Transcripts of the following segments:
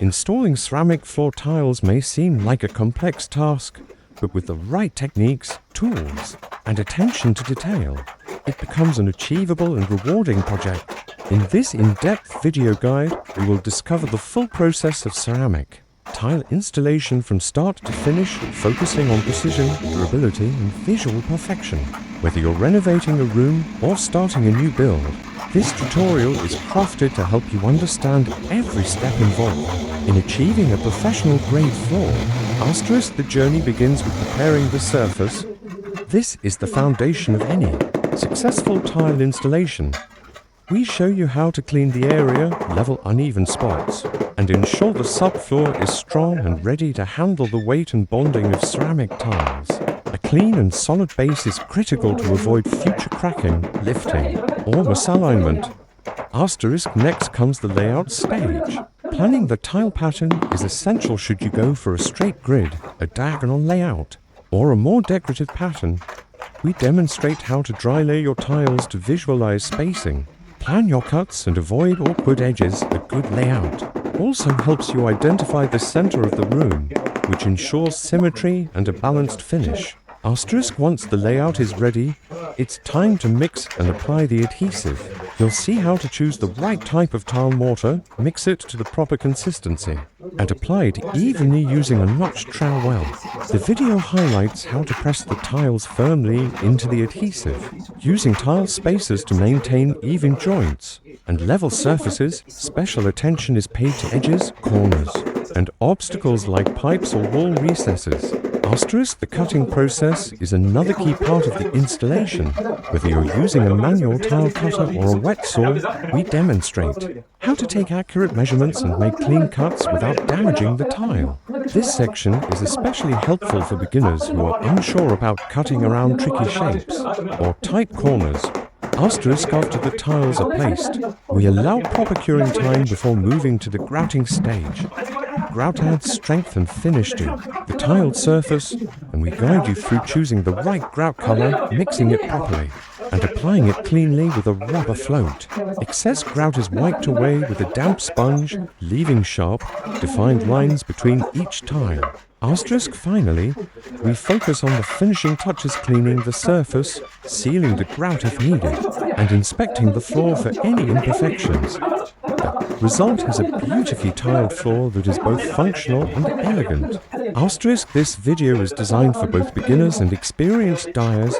Installing ceramic floor tiles may seem like a complex task, but with the right techniques, tools, and attention to detail, it becomes an achievable and rewarding project. In this in-depth video guide, we will discover the full process of ceramic tile installation from start to finish, focusing on precision, durability, and visual perfection. Whether you're renovating a room or starting a new build, this tutorial is crafted to help you understand every step involved. In achieving a professional-grade floor, the journey begins with preparing the surface. This is the foundation of any successful tile installation. We show you how to clean the area, level uneven spots, and ensure the subfloor is strong and ready to handle the weight and bonding of ceramic tiles. A clean and solid base is critical to avoid future cracking, lifting, or misalignment. Next comes the layout stage. Planning the tile pattern is essential should you go for a straight grid, a diagonal layout, or a more decorative pattern. We demonstrate how to dry lay your tiles to visualize spacing. Plan your cuts and avoid awkward edges. A good layout also helps you identify the center of the room, which ensures symmetry and a balanced finish. Once the layout is ready, it's time to mix and apply the adhesive. You'll see how to choose the right type of tile mortar, mix it to the proper consistency, and apply it evenly using a notched trowel well. The video highlights how to press the tiles firmly into the adhesive, using tile spacers to maintain even joints and level surfaces. Special attention is paid to edges, corners, and obstacles like pipes or wall recesses. The cutting process is another key part of the installation. Whether you're using a manual tile cutter or a wet saw, we demonstrate how to take accurate measurements and make clean cuts without damaging the tile. This section is especially helpful for beginners who are unsure about cutting around tricky shapes or tight corners. After the tiles are placed, we allow proper curing time before moving to the grouting stage. Grout adds strength and finish to the tiled surface, and we guide you through choosing the right grout color, mixing it properly, and applying it cleanly with a rubber float. Excess grout is wiped away with a damp sponge, leaving sharp, defined lines between each tile. Finally, we focus on the finishing touches, cleaning the surface, sealing the grout if needed, and inspecting the floor for any imperfections. The result is a beautifully tiled floor that is both functional and elegant. This video is designed for both beginners and experienced dyers.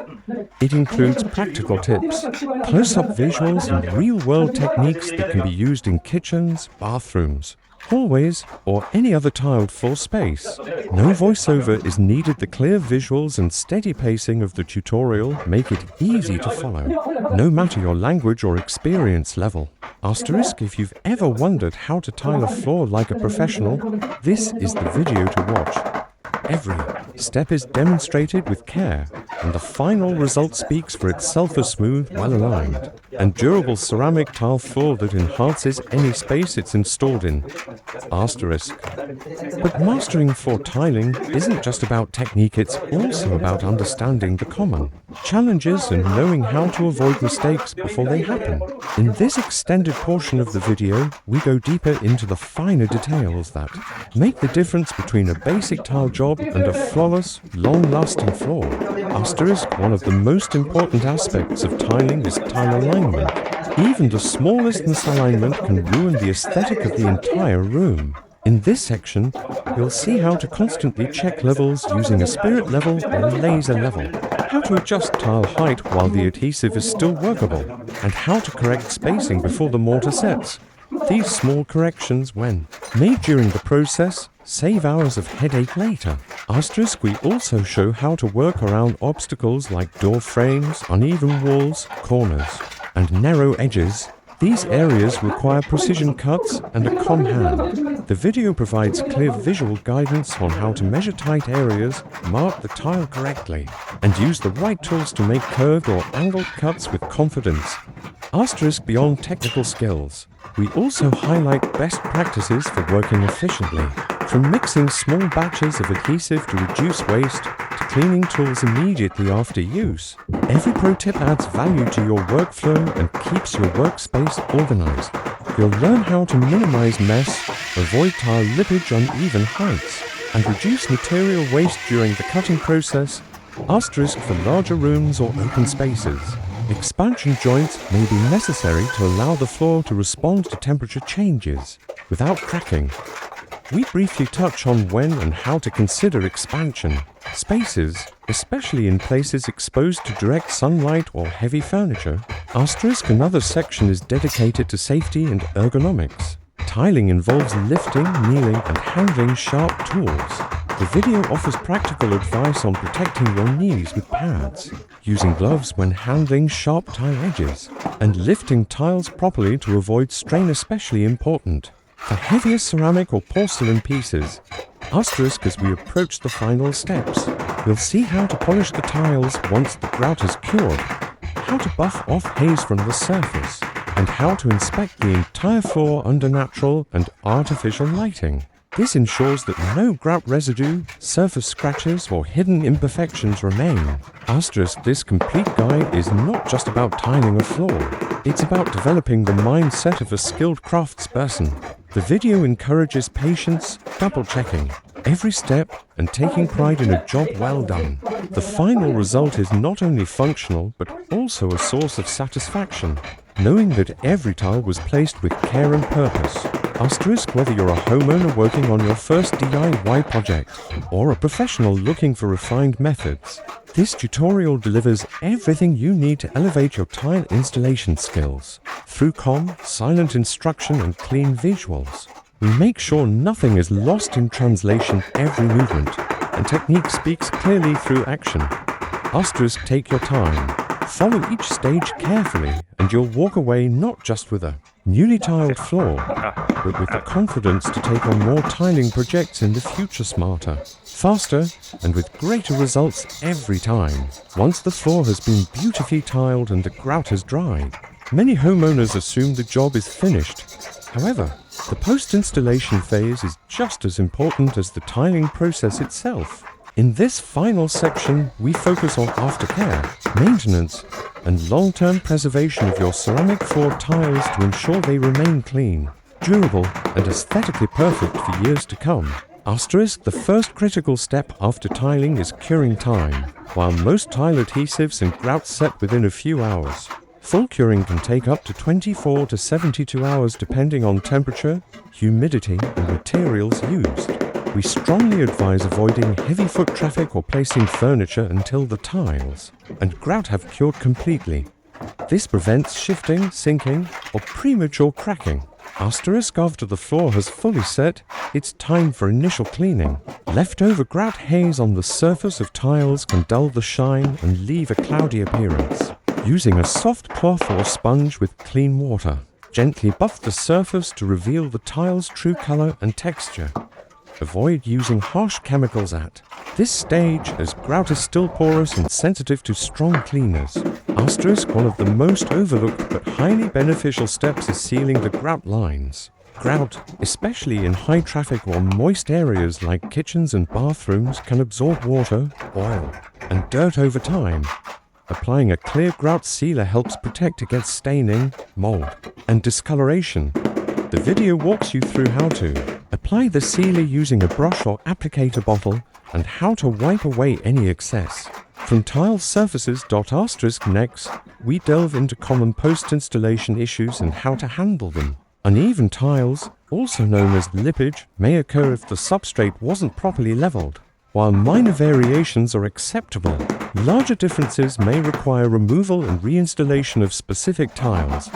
It includes practical tips, close-up visuals, and real-world techniques that can be used in kitchens, bathrooms, hallways, or any other tiled floor space. No voiceover is needed. The clear visuals and steady pacing of the tutorial make it easy to follow, no matter your language or experience level. If you've ever wondered how to tile a floor like a professional, this is the video to watch. Every step is demonstrated with care, and the final result speaks for itself: a smooth, well-aligned, and durable ceramic tile floor that enhances any space it's installed in. But mastering floor tiling isn't just about technique, it's also about understanding the common challenges and knowing how to avoid mistakes before they happen. In this extended portion of the video, we go deeper into the finer details that make the difference between a basic tile job and a flawless, long-lasting floor. One of the most important aspects of tiling is tile alignment. Even the smallest misalignment can ruin the aesthetic of the entire room. In this section, you'll see how to constantly check levels using a spirit level or laser level, how to adjust tile height while the adhesive is still workable, and how to correct spacing before the mortar sets. These small corrections, when made during the process, save hours of headache later. We also show how to work around obstacles like door frames, uneven walls, corners, and narrow edges. These areas require precision cuts and a calm hand. The video provides clear visual guidance on how to measure tight areas, mark the tile correctly, and use the right tools to make curved or angled cuts with confidence. Beyond technical skills, we also highlight best practices for working efficiently, from mixing small batches of adhesive to reduce waste, to cleaning tools immediately after use. Every pro tip adds value to your workflow and keeps your workspace organized. You'll learn how to minimize mess, avoid tile lippage on uneven heights, and reduce material waste during the cutting process, asterisk for larger rooms or open spaces. Expansion joints may be necessary to allow the floor to respond to temperature changes without cracking. We briefly touch on when and how to consider expansion. Spaces, especially in places exposed to direct sunlight or heavy furniture. Asterisk another section is dedicated to safety and ergonomics. Tiling involves lifting, kneeling, and handling sharp tools. The video offers practical advice on protecting your knees with pads, using gloves when handling sharp tile edges, and lifting tiles properly to avoid strain especially important. For heavier ceramic or porcelain pieces, asterisk as we approach the final steps, we'll see how to polish the tiles once the grout is cured, how to buff off haze from the surface, and how to inspect the entire floor under natural and artificial lighting. This ensures that no grout residue, surface scratches, or hidden imperfections remain. Asterisk this complete guide is not just about tiling a floor, it's about developing the mindset of a skilled craftsperson. The video encourages patience, double-checking every step, and taking pride in a job well done. The final result is not only functional, but also a source of satisfaction, knowing that every tile was placed with care and purpose. Asterisk whether you're a homeowner working on your first DIY project, or a professional looking for refined methods, this tutorial delivers everything you need to elevate your tile installation skills. Through calm, silent instruction and clean visuals, we make sure nothing is lost in translation every movement, and technique speaks clearly through action. Asterisk take your time. Follow each stage carefully, and you'll walk away not just with a newly tiled floor, but with the confidence to take on more tiling projects in the future smarter, faster, and with greater results every time. Once the floor has been beautifully tiled and the grout has dried, many homeowners assume the job is finished. However, the post-installation phase is just as important as the tiling process itself. In this final section, we focus on aftercare, maintenance, and long-term preservation of your ceramic floor tiles to ensure they remain clean, durable, and aesthetically perfect for years to come. Asterisk the first critical step after tiling is curing time. While most tile adhesives and grout set within a few hours, full curing can take up to 24 to 72 hours depending on temperature, humidity, and materials used. We strongly advise avoiding heavy foot traffic or placing furniture until the tiles and grout have cured completely. This prevents shifting, sinking, or premature cracking. Asterisk after the floor has fully set, it's time for initial cleaning. Leftover grout haze on the surface of tiles can dull the shine and leave a cloudy appearance. Using a soft cloth or sponge with clean water, gently buff the surface to reveal the tile's true color and texture. Avoid using harsh chemicals at this stage, as grout is still porous and sensitive to strong cleaners. Asterisk one of the most overlooked but highly beneficial steps is sealing the grout lines. Grout, especially in high traffic or moist areas like kitchens and bathrooms, can absorb water, oil, and dirt over time. Applying a clear grout sealer helps protect against staining, mold, and discoloration. The video walks you through how to apply the sealer using a brush or applicator bottle and how to wipe away any excess. From tile surfaces. Next, we delve into common post-installation issues and how to handle them. Uneven tiles, also known as lippage, may occur if the substrate wasn't properly leveled. While minor variations are acceptable, larger differences may require removal and reinstallation of specific tiles.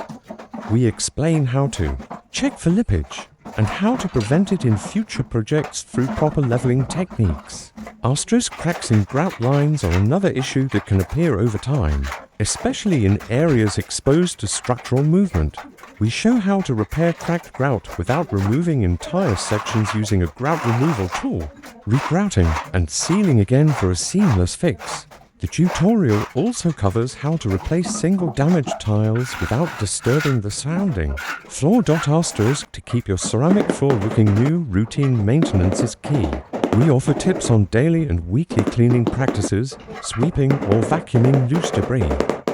We explain how to check for lippage and how to prevent it in future projects through proper leveling techniques. Asterisk cracks in grout lines are another issue that can appear over time, especially in areas exposed to structural movement. We show how to repair cracked grout without removing entire sections using a grout removal tool, regrouting, and sealing again for a seamless fix. The tutorial also covers how to replace single damaged tiles without disturbing the surrounding floor. Asterisk to keep your ceramic floor looking new, routine maintenance is key. We offer tips on daily and weekly cleaning practices, sweeping or vacuuming loose debris,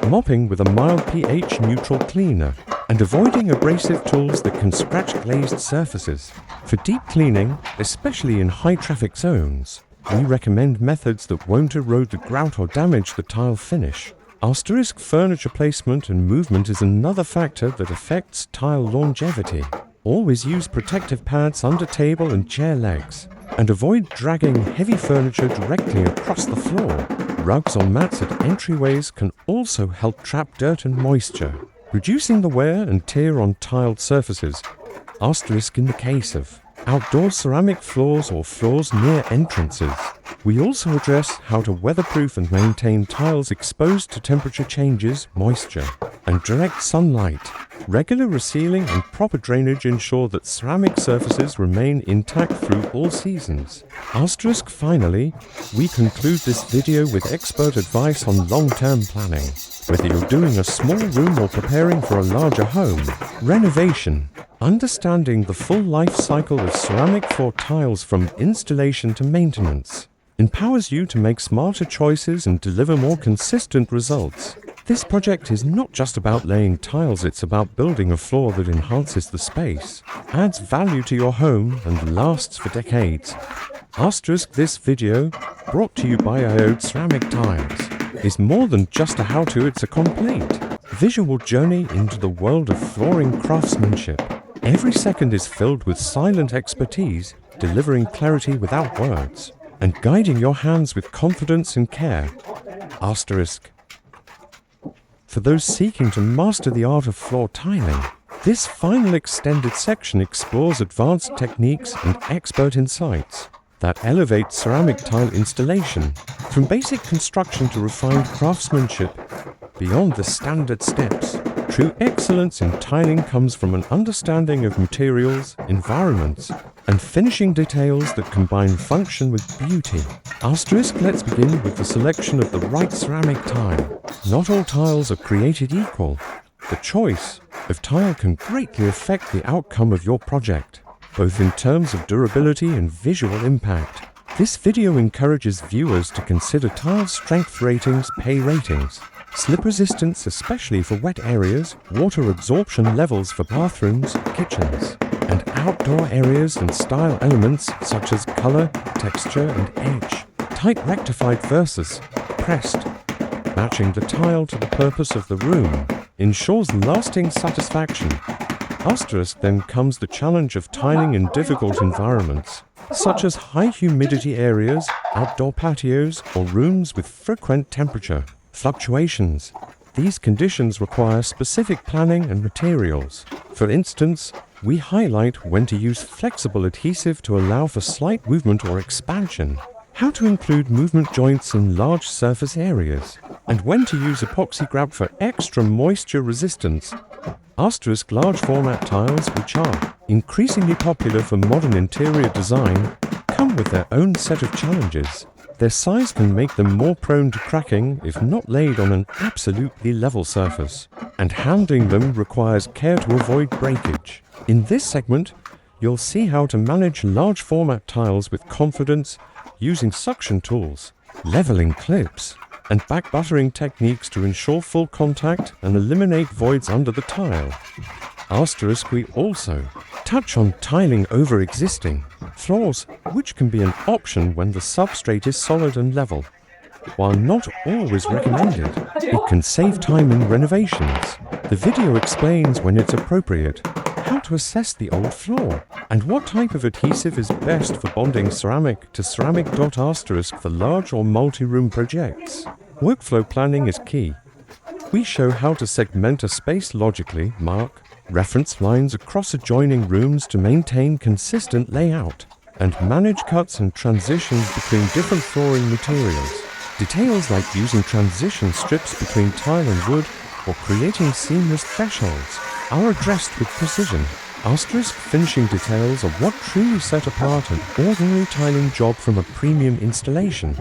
mopping with a mild pH neutral cleaner, and avoiding abrasive tools that can scratch glazed surfaces. For deep cleaning, especially in high-traffic zones, we recommend methods that won't erode the grout or damage the tile finish. Furniture placement and movement is another factor that affects tile longevity. Always use protective pads under table and chair legs, and avoid dragging heavy furniture directly across the floor. Rugs or mats at entryways can also help trap dirt and moisture, reducing the wear and tear on tiled surfaces. In the case of outdoor ceramic floors or floors near entrances. We also address how to weatherproof and maintain tiles exposed to temperature changes, moisture, and direct sunlight. Regular resealing and proper drainage ensure that ceramic surfaces remain intact through all seasons. Finally, we conclude this video with expert advice on long-term planning. Whether you're doing a small room or preparing for a larger home, renovation, understanding the full life cycle of ceramic floor tiles from installation to maintenance empowers you to make smarter choices and deliver more consistent results. This project is not just about laying tiles, it's about building a floor that enhances the space, adds value to your home, and lasts for decades. This video, brought to you by Ighoud Ceramic Tiles, is more than just a how-to, it's a complete visual journey into the world of flooring craftsmanship. Every second is filled with silent expertise, delivering clarity without words, and guiding your hands with confidence and care. For those seeking to master the art of floor tiling, this final extended section explores advanced techniques and expert insights that elevate ceramic tile installation, from basic construction to refined craftsmanship. Beyond the standard steps, true excellence in tiling comes from an understanding of materials, environments, and finishing details that combine function with beauty. Let's begin with the selection of the right ceramic tile. Not all tiles are created equal. The choice of tile can greatly affect the outcome of your project, both in terms of durability and visual impact. This video encourages viewers to consider tile strength ratings, pay ratings, slip resistance especially for wet areas, water absorption levels for bathrooms, kitchens, and outdoor areas, and style elements such as color, texture, and edge. Tight rectified versus pressed. Matching the tile to the purpose of the room ensures lasting satisfaction. Then comes the challenge of tiling in difficult environments, such as high humidity areas, outdoor patios, or rooms with frequent temperature fluctuations. These conditions require specific planning and materials. For instance, we highlight when to use flexible adhesive to allow for slight movement or expansion, how to include movement joints in large surface areas, and when to use epoxy grout for extra moisture resistance. Large format tiles, which are increasingly popular for modern interior design, come with their own set of challenges. Their size can make them more prone to cracking if not laid on an absolutely level surface, and handling them requires care to avoid breakage. In this segment, you'll see how to manage large format tiles with confidence using suction tools, leveling clips, and back buttering techniques to ensure full contact and eliminate voids under the tile. We also touch on tiling over existing floors, which can be an option when the substrate is solid and level. While not always recommended, it can save time in renovations. The video explains when it's appropriate, how to assess the old floor, and what type of adhesive is best for bonding ceramic to ceramic. For large or multi-room projects, workflow planning is key. We show how to segment a space logically, mark reference lines across adjoining rooms to maintain consistent layout, and manage cuts and transitions between different flooring materials. Details like using transition strips between tile and wood or creating seamless thresholds are addressed with precision. Finishing details are what truly set apart an ordinary tiling job from a premium installation.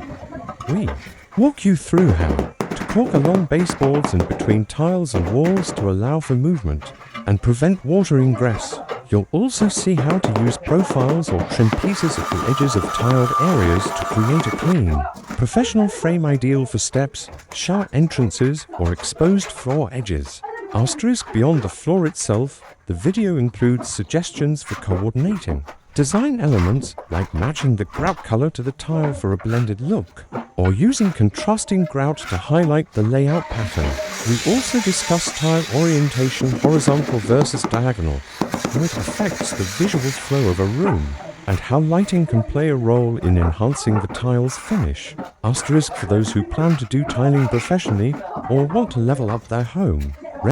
We walk you through how to cork along baseboards in between tiles and walls to allow for movement and prevent water ingress. You'll also see how to use profiles or trim pieces at the edges of tiled areas to create a clean, professional frame ideal for steps, shower entrances, or exposed floor edges. Asterisk beyond the floor itself, the video includes suggestions for coordinating. Design elements like matching the grout color to the tile for a blended look, or using contrasting grout to highlight the layout pattern. We also discuss tile orientation horizontal versus diagonal, how it affects the visual flow of a room, and how lighting can play a role in enhancing the tile's finish. Asterisk for those who plan to do tiling professionally or want to level up their home.